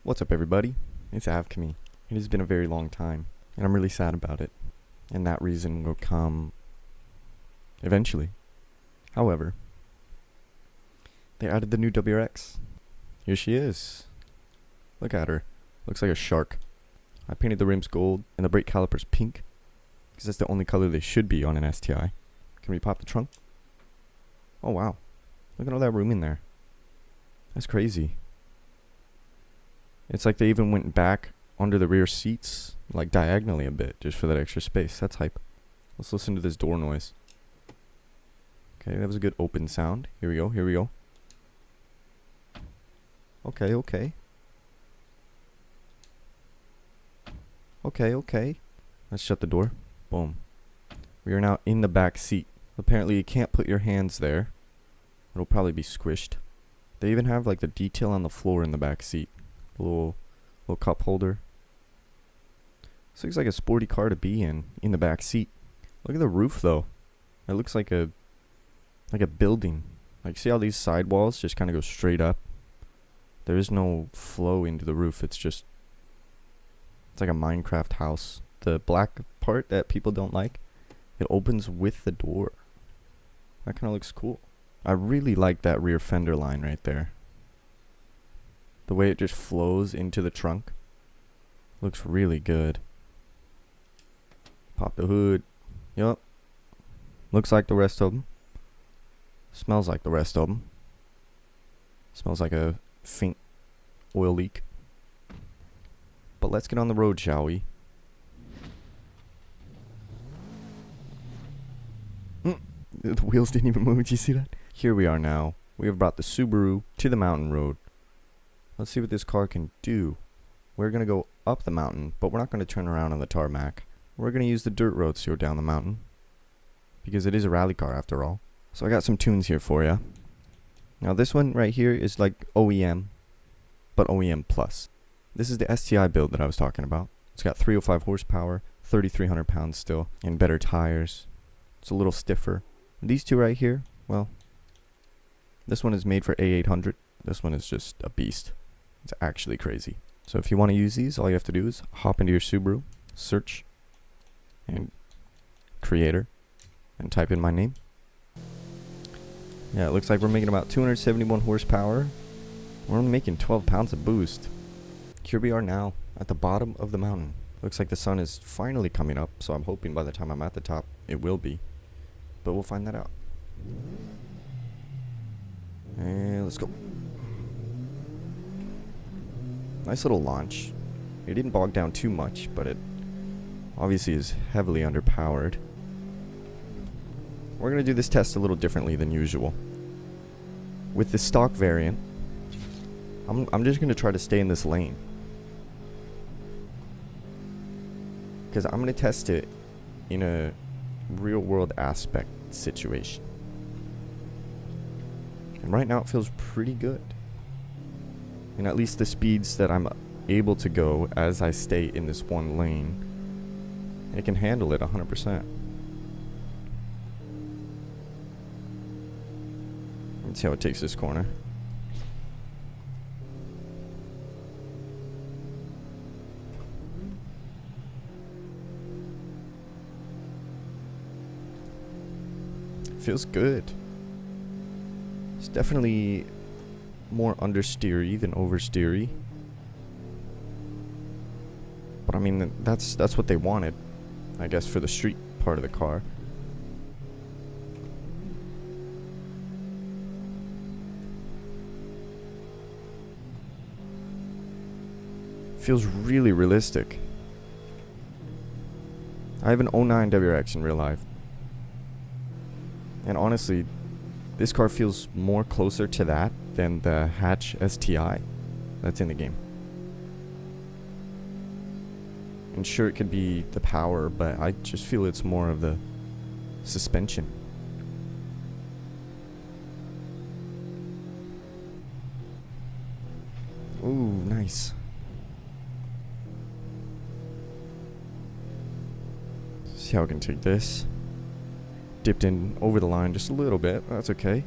What's up, everybody? It's Avcami. It has been a very long time, and I'm really sad about it. And that reason will come eventually. However, they added the new WRX. Here she is. Look at her. Looks like a shark. I painted the rims gold and the brake calipers pink, because that's the only color they should be on an STI. Can we pop the trunk? Oh wow. Look at all that room in there. That's crazy. It's like they even went back under the rear seats, like diagonally a bit, just for that extra space. That's hype. Let's listen to this door noise. Okay, that was a good open sound. Here we go, here we go. Okay, okay. Okay. Let's shut the door. Boom. We are now in the back seat. Apparently you can't put your hands there. It'll probably be squished. They even have like the detail on the floor in the back seat. A little cup holder. This looks like a sporty car to be in the back seat. Look at the roof though. It looks like a building. Like, see how these sidewalls just kind of go straight up? There is no flow into the roof. It's like a Minecraft house. The black part that people don't like, it opens with the door. That kind of looks cool. I really like that rear fender line right there. The way it just flows into the trunk looks really good. Pop the hood. Yup. Looks like the rest of them. Smells like the rest of them. Smells like a faint oil leak. But let's get on the road, shall we? The wheels didn't even move. Did you see that? Here we are now. We have brought the Subaru to the mountain road. Let's see what this car can do. We're going to go up the mountain, but we're not going to turn around on the tarmac. We're going to use the dirt roads to go down the mountain, because it is a rally car after all. So I got some tunes here for you. Now this one right here is like OEM, but OEM plus. This is the STI build that I was talking about. It's got 305 horsepower, 3,300 pounds still, and better tires. It's a little stiffer. These two right here, well, this one is made for A800. This one is just a beast. It's actually crazy. So if you want to use these, all you have to do is hop into your Subaru, search, and creator, and type in my name. Yeah, it looks like we're making about 271 horsepower. We're making 12 pounds of boost. Here we are now at the bottom of the mountain. Looks like the sun is finally coming up, so I'm hoping by the time I'm at the top, it will be. But we'll find that out. And let's go. Nice little launch. It didn't bog down too much, but it obviously is heavily underpowered. We're going to do this test a little differently than usual. With the stock variant, I'm just going to try to stay in this lane, because I'm going to test it in a real world aspect situation. And right now it feels pretty good. And at least the speeds that I'm able to go as I stay in this one lane, it can handle it 100%. Let's see how it takes this corner. Feels good. It's definitely more understeery than oversteery. But I mean, that's what they wanted, I guess, for the street part of the car. Feels really realistic. I have an 09 WRX in real life. And honestly, this car feels more closer to that than the hatch STI that's in the game. And sure, it could be the power, but I just feel it's more of the suspension. Ooh, nice. See how I can take this. Dipped in over the line just a little bit. That's okay.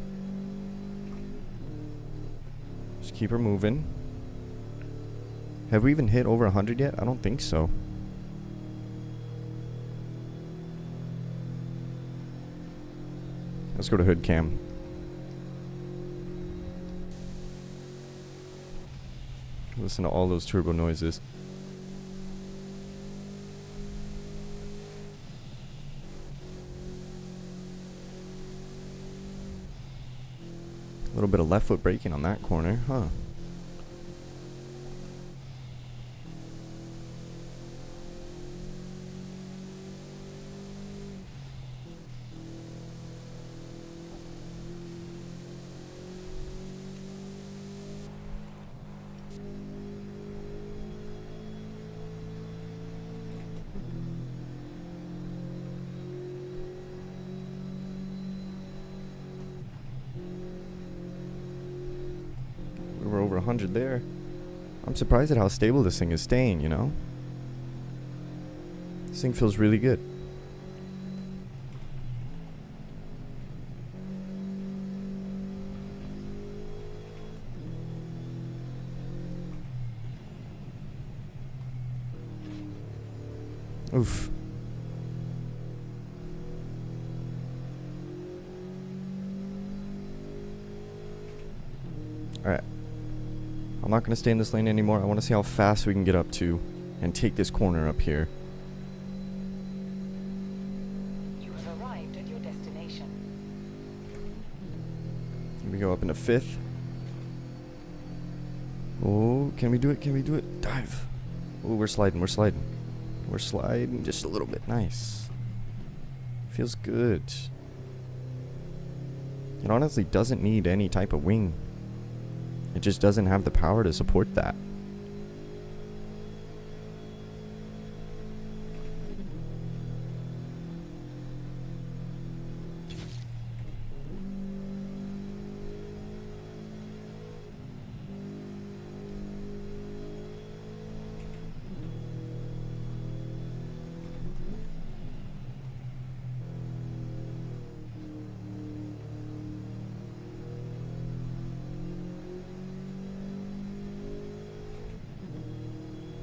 Just keep her moving. Have we even hit over 100 yet? I don't think so. Let's go to hood cam. Listen to all those turbo noises. A little bit of left foot braking on that corner, huh? We're over 100 there. I'm surprised at how stable this thing is staying, you know? This thing feels really good. Oof. Alright. I'm not going to stay in this lane anymore. I want to see how fast we can get up to and take this corner up here. You have arrived at your destination. Here we go up into fifth. Oh, can we do it? Can we do it? Dive. Oh, we're sliding. We're sliding. We're sliding just a little bit. Nice. Feels good. It honestly doesn't need any type of wing. It just doesn't have the power to support that.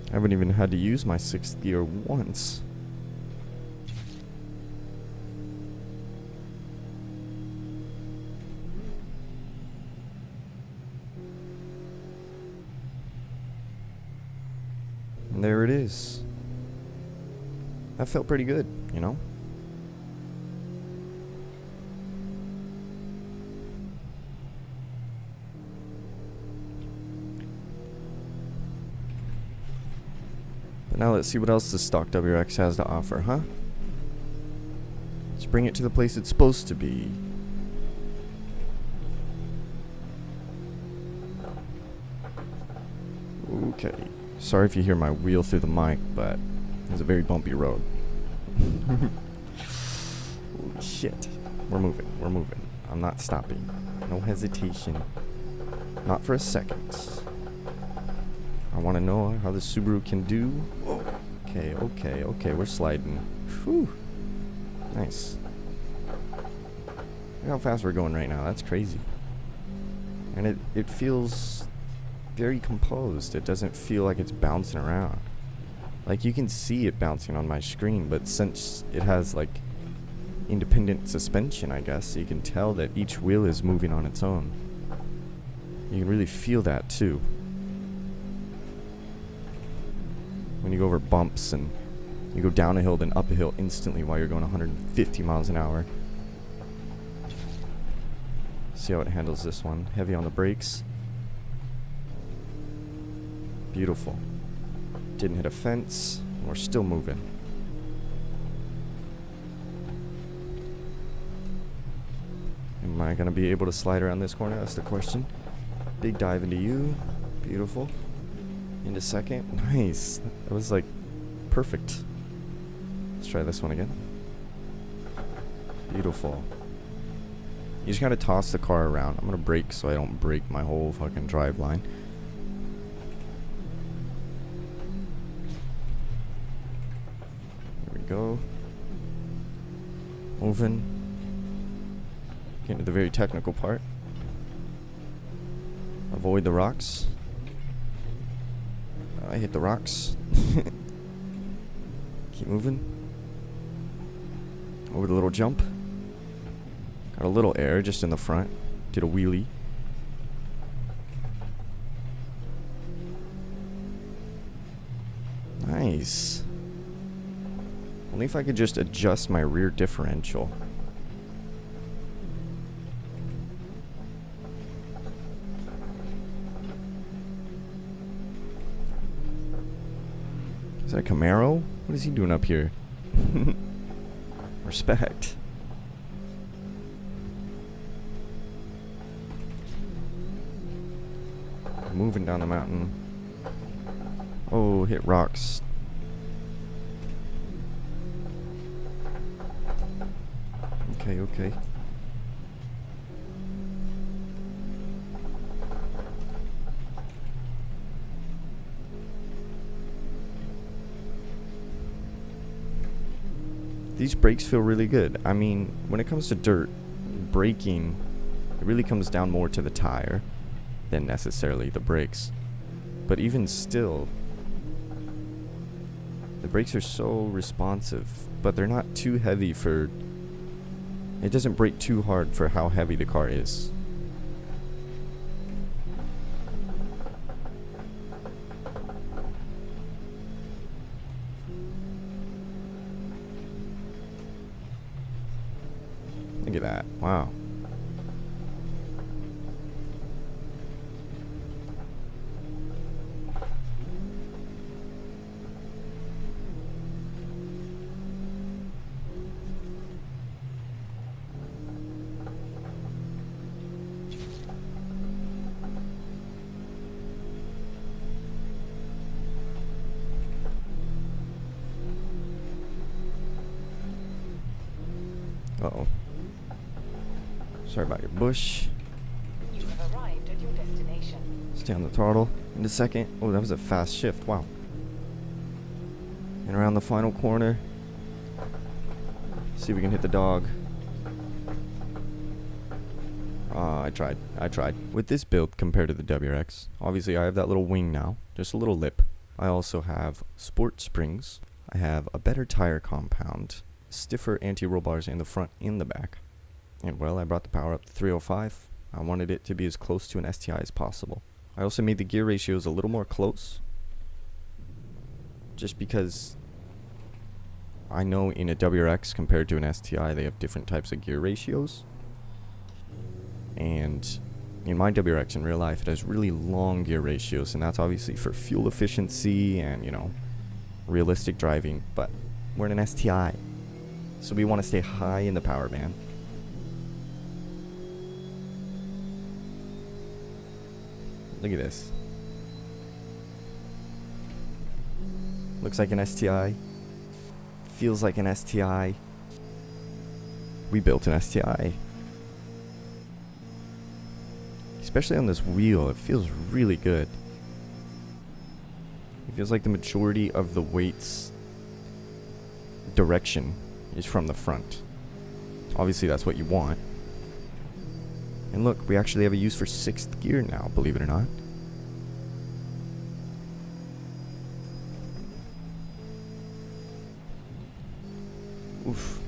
I haven't even had to use my 6th gear once. And there it is. That felt pretty good, you know? Now let's see what else the stock WRX has to offer, huh? Let's bring it to the place it's supposed to be. Okay. Sorry if you hear my wheel through the mic, but it's a very bumpy road. Holy shit. We're moving. We're moving. I'm not stopping. No hesitation. Not for a second. I want to know how the Subaru can do. Okay, okay, okay. We're sliding. Whew. Nice. Look how fast we're going right now. That's crazy. And it feels very composed. It doesn't feel like it's bouncing around. Like, you can see it bouncing on my screen, but since it has, like, independent suspension, I guess, you can tell that each wheel is moving on its own. You can really feel that, too. When you go over bumps and you go down a hill then up a hill instantly while you're going 150 miles an hour. See how it handles this one. Heavy on the brakes. Beautiful. Didn't hit a fence. We're still moving. Am I going to be able to slide around this corner? That's the question. Big dive into you. Beautiful. Into second. Nice. That was like perfect. Let's try this one again. Beautiful. You just gotta toss the car around. I'm gonna brake so I don't break my whole fucking drive line. Here we go. Moving. Getting to the very technical part. Avoid the rocks. I hit the rocks. Keep moving. Over the little jump. Got a little air just in the front. Did a wheelie. Nice. Only if I could just adjust my rear differential. Is that a Camaro? What is he doing up here? Respect. Moving down the mountain. Oh, hit rocks. Okay, okay. These brakes feel really good. I mean, when it comes to dirt, braking, it really comes down more to the tire than necessarily the brakes. But even still, the brakes are so responsive, but they're not too heavy for... It doesn't brake too hard for how heavy the car is. Look at that. Wow. Uh-oh. Sorry about your bush. You have arrived at your destination. Stay on the throttle in a second. Oh, that was a fast shift. Wow. And around the final corner. See if we can hit the dog. I tried. With this build compared to the WRX, obviously I have that little wing now. Just a little lip. I also have sport springs. I have a better tire compound. Stiffer anti-roll bars in the front and the back. And well, I brought the power up to 305. I wanted it to be as close to an STI as possible. I also made the gear ratios a little more close. Just because I know in a WRX compared to an STI, they have different types of gear ratios. And in my WRX in real life, it has really long gear ratios. And that's obviously for fuel efficiency and, you know, realistic driving. But we're in an STI. So we want to stay high in the power band. Look at this. Looks like an STI. Feels like an STI. We built an STI. Especially on this wheel, it feels really good. It feels like the majority of the weight's direction is from the front. Obviously that's what you want. And look, we actually have a use for 6th gear now, believe it or not. Oof.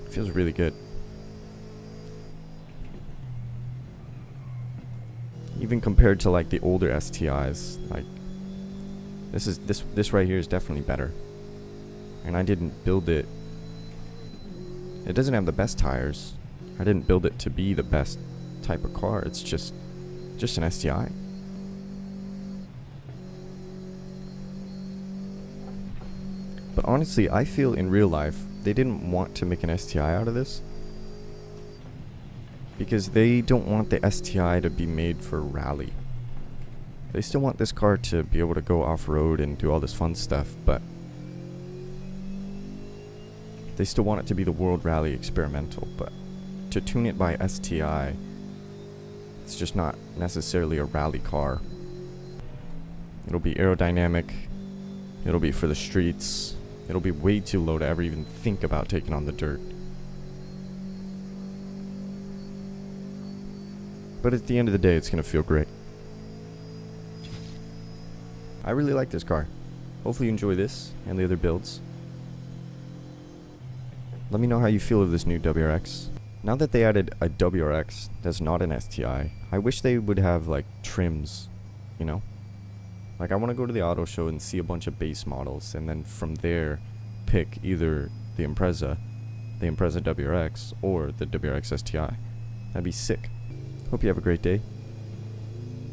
Feels really good. Even compared to like the older STIs, like this right here is definitely better. And I didn't build it. It doesn't have the best tires. I didn't build it to be the best type of car. It's just an STI. But honestly, I feel in real life they didn't want to make an STI out of this because they don't want the STI to be made for rally. They still want this car to be able to go off-road and do all this fun stuff, but they still want it to be the World Rally Experimental. But to tune it by STI, it's just not necessarily a rally car. It'll be aerodynamic. It'll be for the streets. It'll be way too low to ever even think about taking on the dirt. But at the end of the day, it's going to feel great. I really like this car. Hopefully you enjoy this and the other builds. Let me know how you feel of this new WRX. Now that they added a WRX that's not an STI, I wish they would have like trims, you know? Like I want to go to the auto show and see a bunch of base models and then from there pick either the Impreza WRX, or the WRX STI. That'd be sick. Hope you have a great day.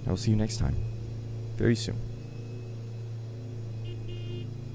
I will see you next time. Very soon.